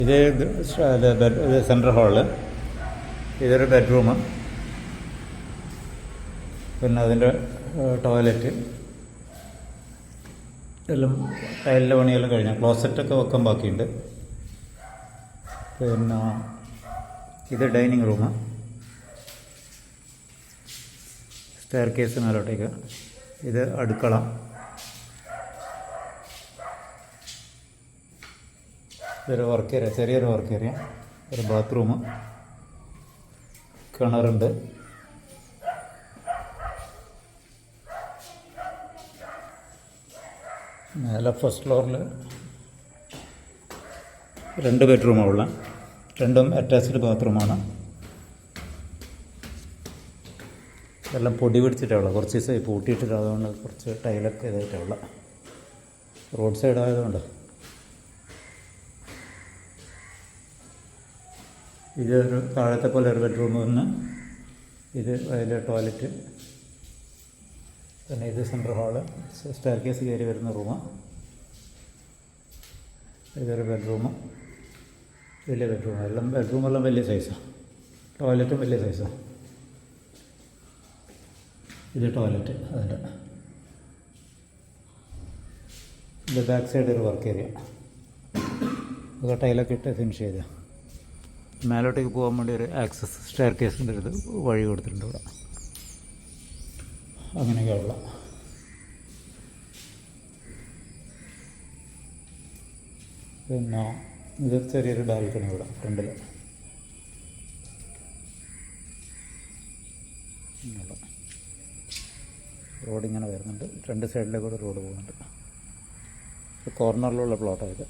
ഇത് central hall, ഇതൊരു bedroom, പിന്നെ അതിൻ്റെ ടോയ്ലറ്റ് എല്ലാം ടൈലിൻ്റെ പണിയെല്ലാം കഴിഞ്ഞാൽ ക്ലോസറ്റൊക്കെ വെക്കാൻ ബാക്കിയുണ്ട്. പിന്നെ ഇത് ഡൈനിങ് റൂം, സ്റ്റെയർ കേസ് മേലോട്ടേക്ക്. ഇത് അടുക്കള, ഇതൊരു വർക്ക് ഏരിയ, ചെറിയൊരു വർക്ക് ഏരിയ, ഒരു ബാത്റൂം, കിണറുണ്ട്. മേലെ ഫസ്റ്റ് ഫ്ലോറിൽ 2 ബെഡ്റൂമാണ് ഉള്ളത്, രണ്ടും അറ്റാച്ച്ഡ് ബാത്റൂമാണ്. എല്ലാം പൊടി പിടിച്ചിട്ടുള്ള, കുറച്ച് ദിവസമായി പൂട്ടിയിട്ടില്ല, അതുകൊണ്ട് കുറച്ച് ടൈലൊക്കെ ഇതായിട്ടുള്ള. റോഡ് സൈഡ് ആയതുകൊണ്ട്. ഇതൊരു താഴത്തെ പോലെ ഒരു ബെഡ്റൂം വന്ന്, ഇത് അതിലെ ടോയ്ലറ്റ്, പിന്നെ ഇത് സെൻട്രൽ ഹാള്, സ്റ്റെയർ കേസ് കയറി വരുന്ന റൂം. ഇതൊരു ബെഡ്റൂം, വലിയ ബെഡ്റൂം, ബെഡ്റൂമെല്ലാം വലിയ സൈസാണ്, ടോയ്ലറ്റും വലിയ സൈസാണ്. ഇത് ടോയ്ലറ്റ്, അതിൻ്റെ ഇത് ബാക്ക് സൈഡ് ഒരു വർക്ക് ഏരിയ, അത് ടൈലൊക്കെ ഇട്ട് ഫിനിഷ് ചെയ്ത. മേലോട്ടേക്ക് പോകാൻ വേണ്ടി ഒരു ആക്സസ് സ്റ്റെയർ കേസിൻ്റെ ഒരു വഴി കൊടുത്തിട്ടുണ്ട് ഇവിടെ. അങ്ങനെയൊക്കെയുള്ള പിന്നെ ഇത് ചെറിയൊരു ബാൽക്കണി ഇവിടെ ഫ്രണ്ടിൽ. റോഡിങ്ങനെ വരുന്നുണ്ട്, രണ്ട് സൈഡിലേക്കൂടെ റോഡ് പോകുന്നുണ്ട്. കോർണറിലുള്ള പ്ലോട്ടായത്.